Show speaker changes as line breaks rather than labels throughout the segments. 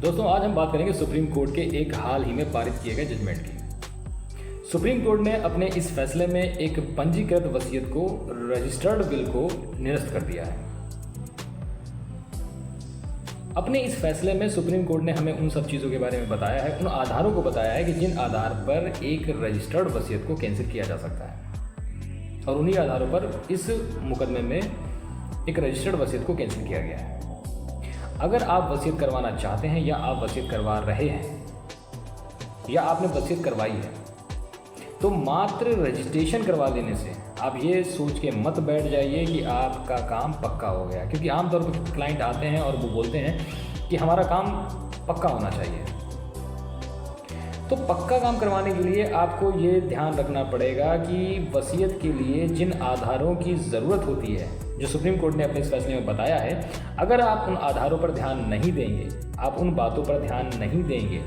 दोस्तों आज हम बात करेंगे सुप्रीम कोर्ट के एक हाल ही में पारित किए गए जजमेंट की। सुप्रीम कोर्ट ने अपने इस फैसले में एक पंजीकृत वसीयत को रजिस्टर्ड विल को निरस्त कर दिया है। अपने इस फैसले में सुप्रीम कोर्ट ने हमें उन सब चीज़ों के बारे में बताया है, उन आधारों को बताया है कि जिन आधार पर एक रजिस्टर्ड वसीयत को कैंसिल किया जा सकता है, और उन्हीं आधारों पर इस मुकदमे में एक रजिस्टर्ड वसीयत को कैंसिल किया गया है। अगर आप वसीयत करवाना चाहते हैं या आप वसीयत करवा रहे हैं या आपने वसीयत करवाई है, तो मात्र रजिस्ट्रेशन करवा देने से आप ये सोच के मत बैठ जाइए कि आपका काम पक्का हो गया, क्योंकि आमतौर पर क्लाइंट आते हैं और वो बोलते हैं कि हमारा काम पक्का होना चाहिए। तो पक्का काम करवाने के लिए आपको ये ध्यान रखना पड़ेगा कि वसीयत के लिए जिन आधारों की ज़रूरत होती है, जो सुप्रीम कोर्ट ने अपने इस फैसले में बताया है, अगर आप उन आधारों पर ध्यान नहीं देंगे, आप उन बातों पर ध्यान नहीं देंगे,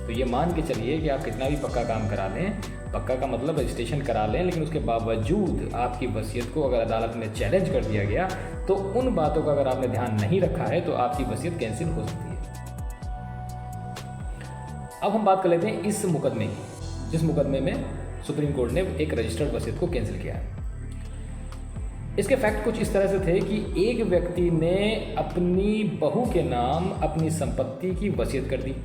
तो ये मान के चलिए कि आप कितना भी पक्का काम करा लें, पक्का का मतलब रजिस्ट्रेशन करा लें, लेकिन उसके बावजूद आपकी वसीयत को अगर अदालत में चैलेंज कर दिया गया, तो उन बातों का अगर आपने ध्यान नहीं रखा है तो आपकी वसीयत कैंसिल हो सकती है। अब हम बात कर लेते हैं इस मुकदमे की, जिस मुकदमे में सुप्रीम कोर्ट ने एक रजिस्टर्ड वसीयत को कैंसिल किया है। इसके फैक्ट कुछ इस तरह से थे कि एक व्यक्ति ने अपनी बहू के नाम अपनी संपत्ति की वसीयत कर दी।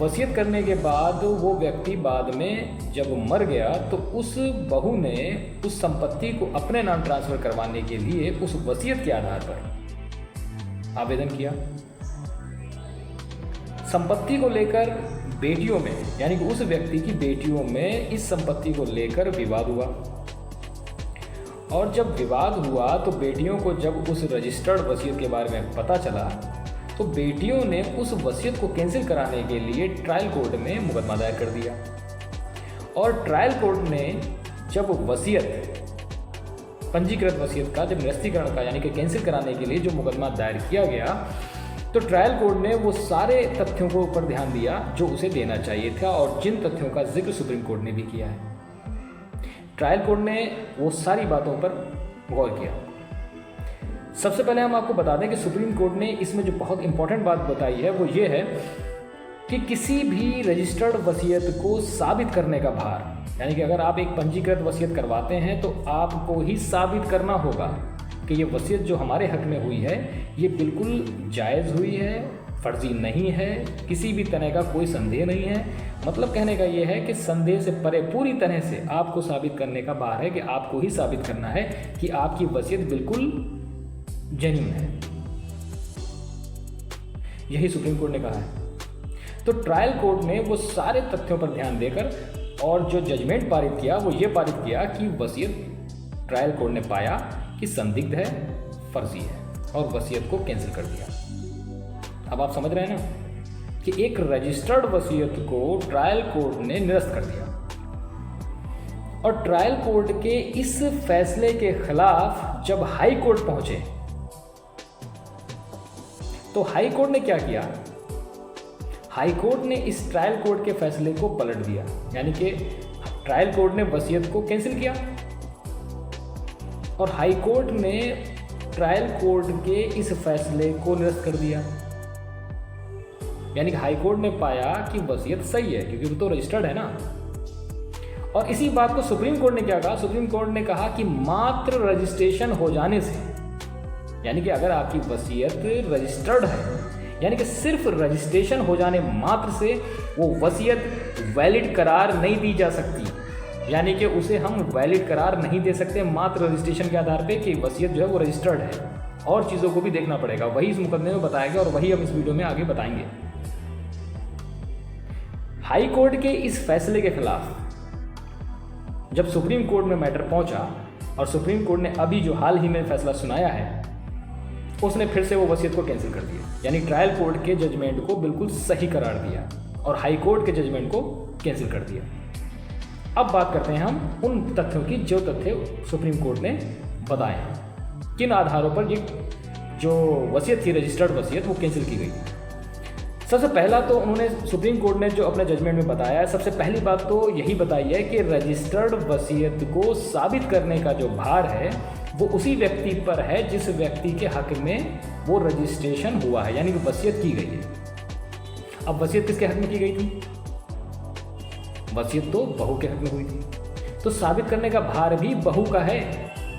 वसीयत करने के बाद वो व्यक्ति बाद में जब मर गया तो उस बहू ने उस संपत्ति को अपने नाम ट्रांसफर करवाने के लिए उस वसीयत के आधार पर आवेदन किया। संपत्ति को लेकर बेटियों में, यानी कि उस व्यक्ति की बेटियों में इस संपत्ति को लेकर विवाद हुआ, और जब विवाद हुआ तो बेटियों को जब उस रजिस्टर्ड वसीयत के बारे में पता चला तो बेटियों ने उस वसीयत को कैंसिल कराने के लिए ट्रायल कोर्ट में मुकदमा दायर कर दिया। और ट्रायल कोर्ट ने जब वसीयत, पंजीकृत वसीयत का जब निरस्तीकरण का यानी कि कैंसिल कराने के लिए जो मुकदमा दायर किया गया, तो ट्रायल कोर्ट ने वो सारे तथ्यों को ऊपर ध्यान दिया जो उसे देना चाहिए था, और जिन तथ्यों का जिक्र सुप्रीम कोर्ट ने भी किया है। ट्रायल कोर्ट ने वो सारी बातों पर गौर किया। सबसे पहले हम आपको बता दें कि सुप्रीम कोर्ट ने इसमें जो बहुत इंपॉर्टेंट बात बताई है वो ये है कि किसी भी रजिस्टर्ड वसीयत को साबित करने का भार, यानी कि अगर आप एक पंजीकृत वसीयत करवाते हैं तो आपको ही साबित करना होगा कि ये वसीयत जो हमारे हक में हुई है ये बिल्कुल जायज़ हुई है, फर्जी नहीं है, किसी भी तरह का कोई संदेह नहीं है। मतलब कहने का ये है कि संदेह से परे पूरी तरह से आपको साबित करने का भार है कि आपको ही साबित करना है कि आपकी वसीयत बिल्कुल जेन्युइन है। यही सुप्रीम कोर्ट ने कहा है। तो ट्रायल कोर्ट ने वो सारे तथ्यों पर ध्यान देकर और जो जजमेंट पारित किया वो ये पारित किया कि वसीयत, ट्रायल कोर्ट ने पाया कि संदिग्ध है, फर्जी है, और वसीयत को कैंसिल कर दिया। अब आप समझ रहे हैं ना कि एक रजिस्टर्ड वसीयत को ट्रायल कोर्ट ने निरस्त कर दिया, और ट्रायल कोर्ट के इस फैसले के खिलाफ जब हाई कोर्ट पहुंचे तो हाई कोर्ट ने क्या किया? हाई कोर्ट ने इस ट्रायल कोर्ट के फैसले को पलट दिया, यानी कि ट्रायल कोर्ट ने वसीयत को कैंसिल किया और हाई कोर्ट ने ट्रायल कोर्ट के इस फैसले को निरस्त कर दिया। यानी कि हाई कोर्ट ने पाया कि वसीयत सही है क्योंकि वो तो रजिस्टर्ड है ना। और इसी बात को सुप्रीम कोर्ट ने क्या कहा? सुप्रीम कोर्ट ने कहा कि मात्र रजिस्ट्रेशन हो जाने से, यानी कि अगर आपकी वसीयत रजिस्टर्ड है, यानी कि सिर्फ रजिस्ट्रेशन हो जाने मात्र से वो वसीयत वैलिड करार नहीं दी जा सकती, यानी कि उसे हम वैलिड करार नहीं दे सकते मात्र रजिस्ट्रेशन के आधार पे कि वसीयत जो है वो रजिस्टर्ड है। और चीज़ों को भी देखना पड़ेगा, वही इस मुकदमे में बताया गया और वही हम इस वीडियो में आगे बताएंगे। हाई कोर्ट के इस फैसले के खिलाफ जब सुप्रीम कोर्ट में मैटर पहुंचा और सुप्रीम कोर्ट ने अभी जो हाल ही में फैसला सुनाया है, उसने फिर से वो वसीयत को कैंसिल कर दिया, यानी ट्रायल कोर्ट के जजमेंट को बिल्कुल सही करार दिया और हाई कोर्ट के जजमेंट को कैंसिल कर दिया। अब बात करते हैं हम उन तथ्यों की जो तथ्य सुप्रीम कोर्ट ने बताए हैं, किन आधारों पर ये जो वसीयत थी रजिस्टर्ड वसीयत वो कैंसिल की गई। सबसे पहला तो उन्होंने, सुप्रीम कोर्ट ने जो अपने जजमेंट में बताया है, सबसे पहली बात तो यही बताई है कि रजिस्टर्ड वसीयत को साबित करने का जो भार है वो उसी व्यक्ति पर है जिस व्यक्ति के हक में वो रजिस्ट्रेशन हुआ है, यानी कि वसीयत की गई है। अब वसीयत किसके हक में की गई थी? वसीयत तो बहू के हक में हुई थी, तो साबित करने का भार भी बहू का है।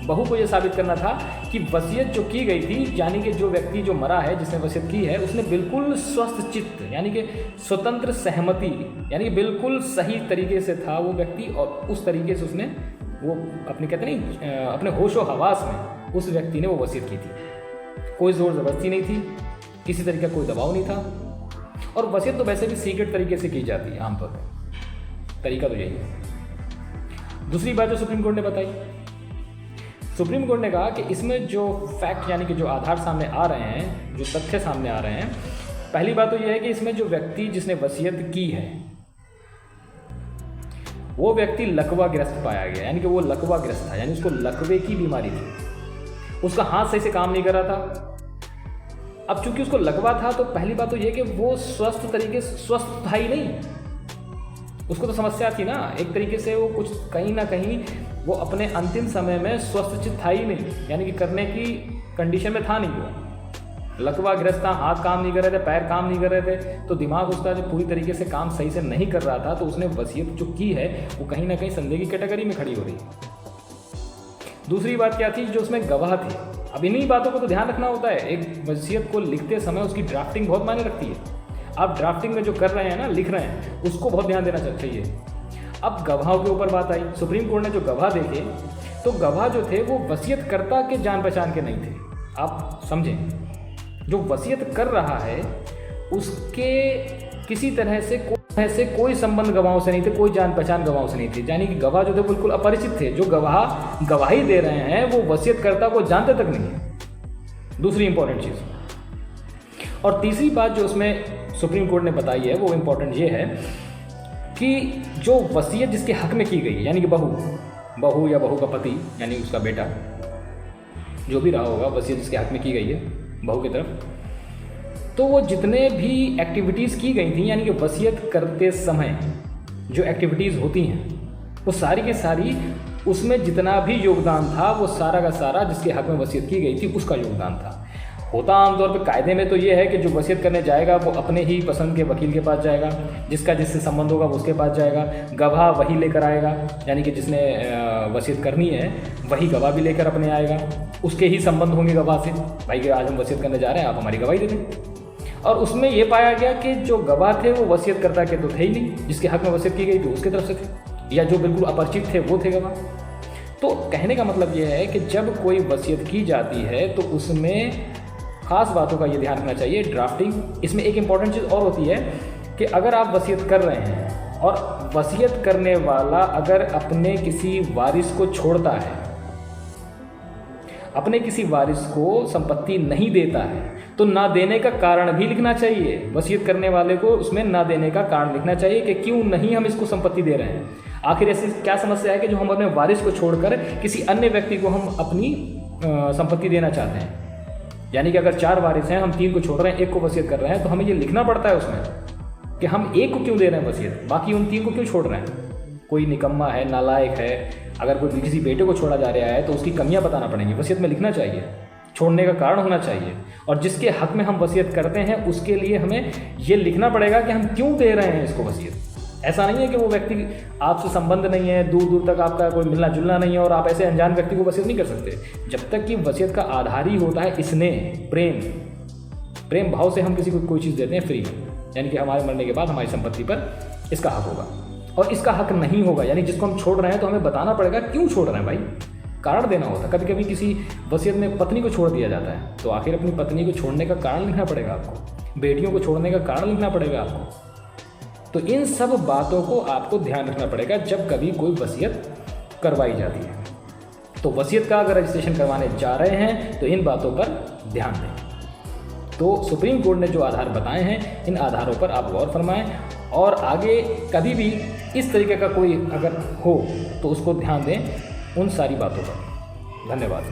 बहू को यह साबित करना था कि वसीयत जो की गई थी, यानी कि जो व्यक्ति जो मरा है जिसने वसीयत की है, उसने बिल्कुल स्वस्थ चित्त यानी कि स्वतंत्र सहमति यानी कि बिल्कुल सही तरीके से था वो व्यक्ति, और उस तरीके से उसने वो अपने कहते नहीं अपने होशो हवास में उस व्यक्ति ने वो वसीयत की थी। कोई ज़ोर ज़बरदस्ती नहीं थी, किसी तरीके का कोई दबाव नहीं था, और वसीयत तो वैसे भी सीक्रेट तरीके से की जाती है आमतौर पर, तरीका तो यही है। दूसरी बात जो सुप्रीम कोर्ट ने बताई, सुप्रीम कोर्ट ने कहा कि इसमें जो फैक्ट यानी कि जो आधार सामने आ रहे हैं, जो तथ्य सामने आ रहे हैं, पहली बात तो यह है कि इसमें जो व्यक्ति जिसने वसीयत की है वो व्यक्ति लकवाग्रस्त पाया गया, यानी कि वो लकवाग्रस्त था, यानी उसको लकवे की बीमारी थी, उसका हाथ सही से काम नहीं कर रहा था। अब चूंकि उसको लकवा था तो पहली बात तो यह कि वो स्वस्थ तरीके से स्वस्थ था ही नहीं, उसको तो समस्या थी ना, एक तरीके से वो कुछ कहीं ना कहीं वो अपने अंतिम समय में स्वस्थ चित्त था ही नहीं, यानी कि करने की कंडीशन में था नहीं, वो लकवाग्रस्त था, हाथ काम नहीं कर रहे थे, पैर काम नहीं कर रहे थे, तो दिमाग उसका जो पूरी तरीके से काम सही से नहीं कर रहा था, तो उसने वसीयत जो की है वो कहीं ना कहीं संदेह की कैटेगरी में खड़ी हो रही है। दूसरी बात क्या थी, जो उसमें गवाह थे। अब इन्हीं बातों को तो ध्यान रखना होता है, एक वसीयत को लिखते समय उसकी ड्राफ्टिंग बहुत मायने रखती है। आप ड्राफ्टिंग में जो कर रहे हैं ना, लिख रहे हैं, उसको बहुत ध्यान देना चाहिए। अब गवाहों के ऊपर बात आई, सुप्रीम कोर्ट ने जो गवाह देखे, तो गवाह जो थे वो वसीयतकर्ता के जान पहचान के नहीं थे। आप समझें, जो वसीयत कर रहा है उसके किसी तरह से कोई संबंध गवाहों से नहीं थे, कोई जान पहचान गवाहों से नहीं थी, यानी कि गवाह जो थे बिल्कुल अपरिचित थे। जो गवाह गवाही दे रहे हैं वो वसीयतकर्ता को जानते तक नहीं है, दूसरी इंपॉर्टेंट चीज़। और तीसरी बात जो उसमें सुप्रीम कोर्ट ने बताई है वो इम्पोर्टेंट ये है कि जो वसीयत जिसके हक में की गई है, यानी कि बहू या बहू का पति यानी उसका बेटा जो भी रहा होगा, वसीयत जिसके हक में की गई है बहू की तरफ, तो वो जितने भी एक्टिविटीज़ की गई थी, यानी कि वसीयत करते समय जो एक्टिविटीज़ होती हैं वो सारी की सारी, उसमें जितना भी योगदान था वो सारा का सारा जिसके हक में वसीयत की गई थी उसका योगदान था। होता आमतौर पर कायदे में तो ये है कि जो वसीयत करने जाएगा वो अपने ही पसंद के वकील के पास जाएगा, जिसका जिससे संबंध होगा वो उसके पास जाएगा, गवाह वही लेकर आएगा, यानी कि जिसने वसीयत करनी है वही गवाह भी लेकर अपने आएगा, उसके ही संबंध होंगे गवाह से, भाई कि आज हम वसीयत करने जा रहे हैं, आप हमारी गवाही दे दें। और उसमें ये पाया गया कि जो गवाह थे वो वसीयतकर्ता के तो थे ही नहीं, जिसके हक में वसीयत की गई थी उसकी तरफ से थे, या जो बिल्कुल अपरिचित थे वो थे गवाह। तो कहने का मतलब ये है कि जब कोई वसीयत की जाती है तो उसमें खास बातों का ये ध्यान रखना चाहिए। ड्राफ्टिंग, इसमें एक इम्पॉर्टेंट चीज़ और होती है कि अगर आप वसीयत कर रहे हैं और वसीयत करने वाला अगर अपने किसी वारिस को छोड़ता है, अपने किसी वारिस को संपत्ति नहीं देता है, तो ना देने का कारण भी लिखना चाहिए। वसीयत करने वाले को उसमें ना देने का कारण लिखना चाहिए कि क्यों नहीं हम इसको संपत्ति दे रहे हैं। आखिर ऐसी क्या समस्या है कि जो हम अपने वारिस को छोड़कर किसी अन्य व्यक्ति को हम अपनी संपत्ति देना चाहते हैं, यानी कि अगर 4 वारिस हैं, हम 3 को छोड़ रहे हैं, 1 को वसीयत कर रहे हैं, तो हमें ये लिखना पड़ता है उसमें कि हम 1 को क्यों दे रहे हैं वसीयत, बाकी उन 3 को क्यों छोड़ रहे हैं। कोई निकम्मा है, नालायक है, अगर कोई किसी बेटे को छोड़ा जा रहा है तो उसकी कमियां बताना पड़ेंगी, वसीयत में लिखना चाहिए, छोड़ने का कारण होना चाहिए, और जिसके हक में हम वसीयत करते हैं उसके लिए हमें ये लिखना पड़ेगा कि हम क्यों दे रहे हैं इसको वसीयत। ऐसा नहीं है कि वो व्यक्ति आपसे संबंध नहीं है, दूर दूर तक आपका कोई मिलना जुलना नहीं है और आप ऐसे अनजान व्यक्ति को वसीयत नहीं कर सकते। जब तक कि वसीयत का आधार ही होता है स्नेह, प्रेम भाव से हम किसी को कोई चीज़ देते हैं फ्री में, यानी कि हमारे मरने के बाद हमारी संपत्ति पर इसका हक होगा, और इसका हक नहीं होगा, यानी जिसको हम छोड़ रहे हैं तो हमें बताना पड़ेगा क्यों छोड़ रहे हैं भाई, कारण देना होता है। कभी कभी किसी वसीयत में पत्नी को छोड़ दिया जाता है, तो आखिर अपनी पत्नी को छोड़ने का कारण लिखना पड़ेगा आपको, बेटियों को छोड़ने का कारण लिखना पड़ेगा आपको। तो इन सब बातों को आपको ध्यान रखना पड़ेगा जब कभी कोई वसीयत करवाई जाती है। तो वसीयत का अगर रजिस्ट्रेशन करवाने जा रहे हैं तो इन बातों पर ध्यान दें। तो सुप्रीम कोर्ट ने जो आधार बताए हैं, इन आधारों पर आप गौर फरमाएं, और आगे कभी भी इस तरीके का कोई अगर हो तो उसको ध्यान दें उन सारी बातों पर। धन्यवाद।